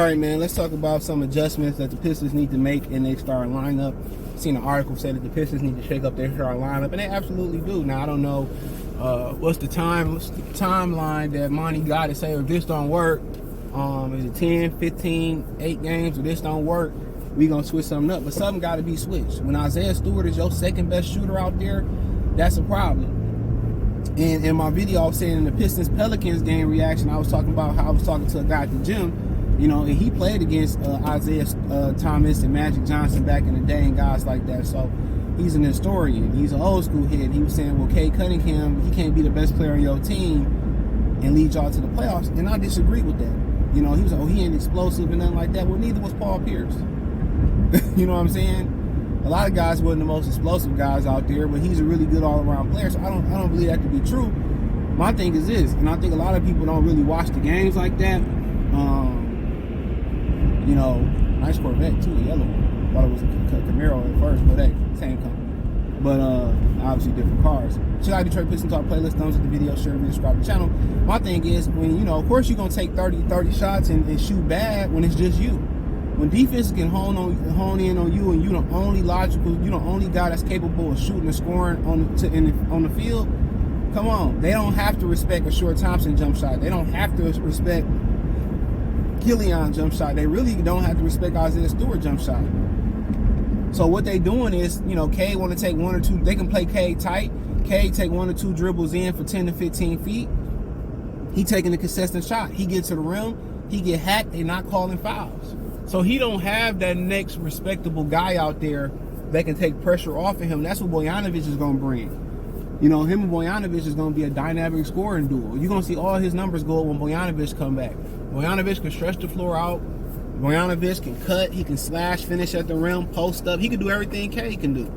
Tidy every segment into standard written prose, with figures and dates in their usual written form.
right, man, let's talk about some adjustments that the Pistons need to make in their starting lineup. Seen an article say that the Pistons need to shake up their starting lineup, and they absolutely do. Now, I don't know what's the timeline that Monty got to say if this don't work. Is it 10, 15, 8 games? If this don't work, we gonna switch something up. But something got to be switched. When Isaiah Stewart is your second best shooter out there, that's a problem. And in my video, I was saying in the Pistons-Pelicans game reaction, I was talking about how I was talking to a guy at the gym, you know, and he played against Isaiah Thomas and Magic Johnson back in the day and guys like that. So he's an historian. He's an old school head. He was saying, well, Cade Cunningham, he can't be the best player on your team and lead y'all to the playoffs. And I disagree with that. You know, he was like, oh, he ain't explosive and nothing like that. Well, neither was Paul Pierce. You know what I'm saying? A lot of guys wasn't the most explosive guys out there, but he's a really good all-around player. So I don't believe that to be true. My thing is this, and I think a lot of people don't really watch the games like that. You know, nice Corvette too, a yellow one. Thought it was a Camaro at first, but hey, same company. But obviously different cars. Check out Detroit Pistons Talk playlist, thumbs up the video, share, and subscribe to the channel. My thing is, when you know, of course you're gonna take 30 shots and shoot bad when it's just you. When defense can hone in on you, and you're the only guy that's capable of shooting and scoring on the field. Come on, they don't have to respect a Short Thompson jump shot. They don't have to respect Killian jump shot. They really don't have to respect Isaiah Stewart jump shot. So what they doing is, you know, Cade want to take 1 or 2. They can play Cade tight. Cade take 1 or 2 dribbles in for 10 to 15 feet. He taking a consistent shot. He gets to the rim. He get hacked. They not calling fouls. So he don't have that next respectable guy out there that can take pressure off of him. That's what Bojanovic is going to bring. You know, him and Bojanovic is going to be a dynamic scoring duo. You're going to see all his numbers go up when Bojanovic come back. Bojanovic can stretch the floor out. Bojanovic can cut. He can slash, finish at the rim, post up. He can do everything Cade can do.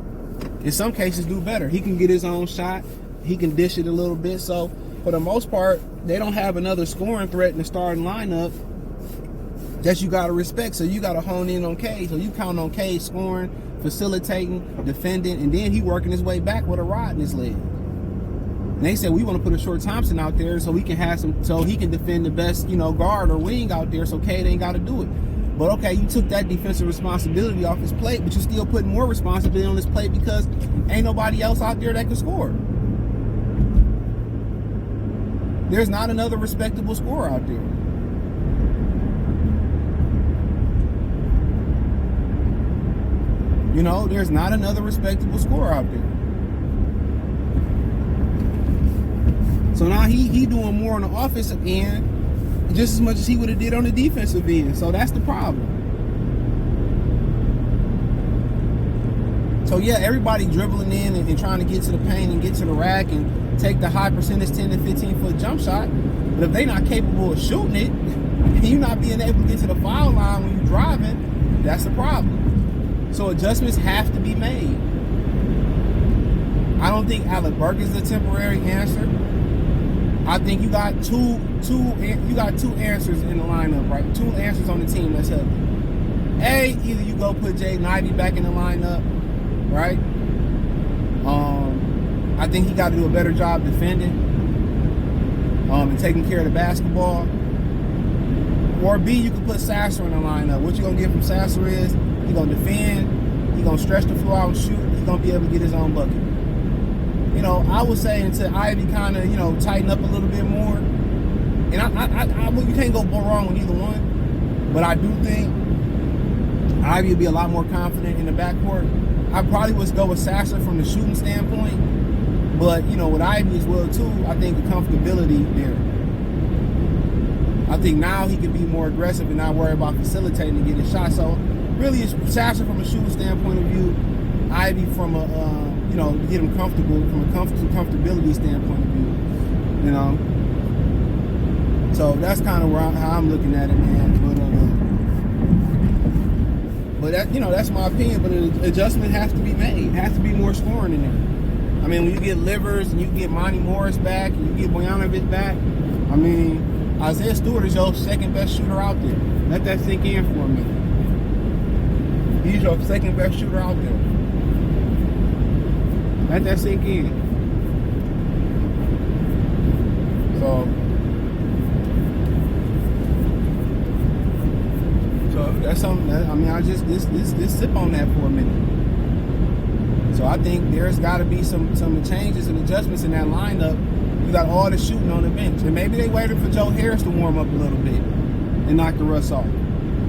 In some cases, do better. He can get his own shot. He can dish it a little bit. So, for the most part, they don't have another scoring threat in the starting lineup that you got to respect. So you got to hone in on Cade. So you count on Cade scoring, facilitating, defending, and then he working his way back with a rod in his leg. And they said we want to put a Short Thompson out there so he can have so he can defend the best, you know, guard or wing out there. So Cade ain't got to do it. But okay, you took that defensive responsibility off his plate, but you're still putting more responsibility on his plate because ain't nobody else out there that can score. There's not another respectable scorer out there. You know, there's not another respectable scorer out there. So now he doing more on the offensive end just as much as he would have did on the defensive end. So that's the problem. So yeah, everybody dribbling in and trying to get to the paint and get to the rack and take the high percentage 10 to 15 foot jump shot. But if they're not capable of shooting it, and you're not being able to get to the foul line when you're driving, that's the problem. So adjustments have to be made. I don't think Alec Burke is a temporary answer. I think you got two answers in the lineup, right? 2 answers on the team that's healthy. Either you go put Jaden Ivey back in the lineup, right? I think he got to do a better job defending and taking care of the basketball. Or B, you can put Sasser in the lineup. What you're going to get from Sasser is he's going to defend, he's going to stretch the floor out and shoot, he's going to be able to get his own bucket. You know, I would say until Ivy kind of, you know, tighten up a little bit more. And you can't go wrong with either one. But I do think Ivy would be a lot more confident in the backcourt. I probably would go with Sasser from the shooting standpoint. But, you know, with Ivy as well, too, I think the comfortability there. I think now he can be more aggressive and not worry about facilitating and get his shot. So, really, it's Sasser from a shooting standpoint of view, Ivy from a, you know, to get him comfortable from a comfortability standpoint of view, you know. So that's kind of how I'm looking at it, man. But that, you know, that's my opinion. But an adjustment has to be made. It has to be more scoring in there. I mean, when you get Livers and you get Monty Morris back and you get Bojanovic back, I mean, Isaiah Stewart is your second best shooter out there. Let that sink in for a minute. He's your second best shooter out there. Let that sink in. So that's something. I mean, I just sip on that for a minute. So I think there's got to be some changes and adjustments in that lineup. You got all the shooting on the bench, and maybe they waited for Joe Harris to warm up a little bit and knock the rust off.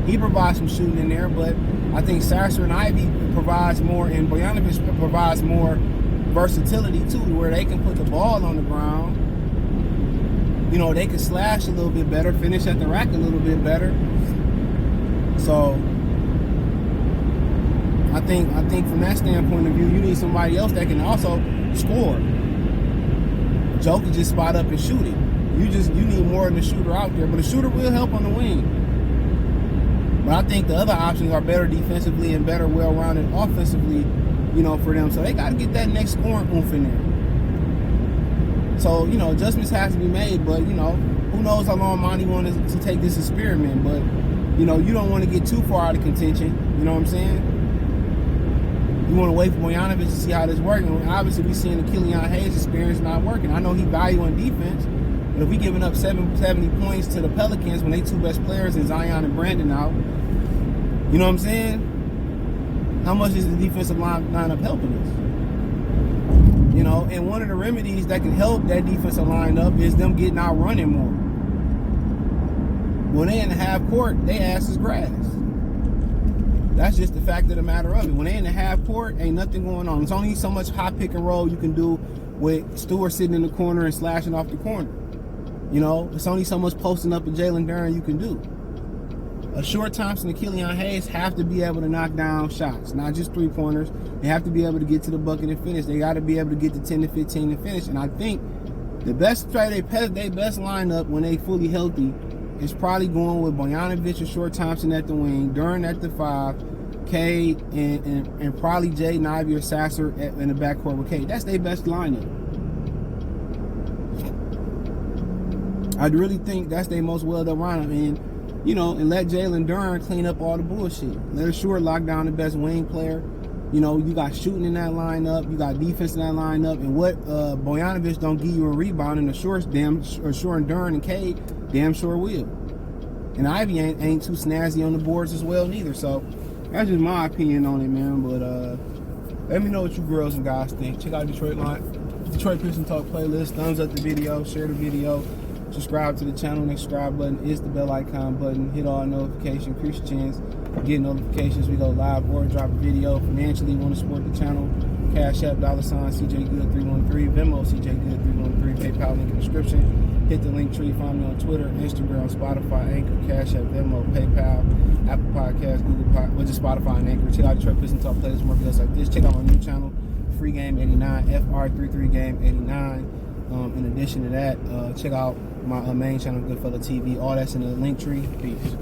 He provides some shooting in there, but I think Sasser and Ivy provides more, and Bojanovic provides more versatility too, where they can put the ball on the ground. You know, they can slash a little bit better, finish at the rack a little bit better. So I think from that standpoint of view, you need somebody else that can also score. Joe can just spot up and shoot it. You need more than a shooter out there, but a shooter will help on the wing. But I think the other options are better defensively and better well-rounded offensively, you know, for them. So they got to get that next scoring oomph in there. So, you know, adjustments have to be made, but, you know, who knows how long Monty wanted to take this experiment. But, you know, you don't want to get too far out of contention. You know what I'm saying? You want to wait for Bojanovic to see how this works. And obviously, we're seeing the Killian Hayes experience not working. I know he valuing defense, but if we giving up 70 points to the Pelicans when they two best players in Zion and Brandon out, you know what I'm saying? How much is the defensive lineup helping us? You know, and one of the remedies that can help that defensive lineup is them getting out running more. When they in the half court, they ass is grass. That's just the fact of the matter of it. When they in the half court, ain't nothing going on. There's only so much high pick and roll you can do with Stewart sitting in the corner and slashing off the corner. You know, it's only so much posting up with Jalen Duren you can do. A Short Thompson and Killian Hayes have to be able to knock down shots, not just three-pointers. They have to be able to get to the bucket and finish. They got to be able to get to 10 to 15 and finish. And I think the best they best lineup when they fully healthy is probably going with Bojanovic and Short Thompson at the wing, Duren at the 5, K and probably Jaden Ivey or Sasser in the backcourt with K. That's their best lineup. I really think that's their most well-done lineup. And, you know, and let Jalen Duren clean up all the bullshit. Let Short lock down the best wing player. You know, you got shooting in that lineup, you got defense in that lineup, and what Bojanovic don't give you a rebound, and the Short and Duren and K damn sure will. And Ivy ain't too snazzy on the boards as well neither. So that's just my opinion on it, man. But let me know what you girls and guys think. Check out Detroit Pistons Talk playlist. Thumbs up the video, share the video, subscribe to the channel. Next subscribe button is the bell icon button. Hit all notifications, increase your chance of getting notifications. We go live or drop a video. Financially, want to support the channel? Cash App, $CJGood313, Venmo, CJGood313, PayPal link in the description. Hit the link tree, find me on Twitter, Instagram, Spotify, Anchor, Cash App, Venmo, PayPal, Apple Podcasts, Google Podcasts, just Spotify and Anchor. Check out Detroit Pistons Talk playlist, more videos like this. Check out my new channel, Free Game 89, FR33 Game 89. In addition to that, check out my main channel, Goodfella TV. All that's in the link tree. Peace.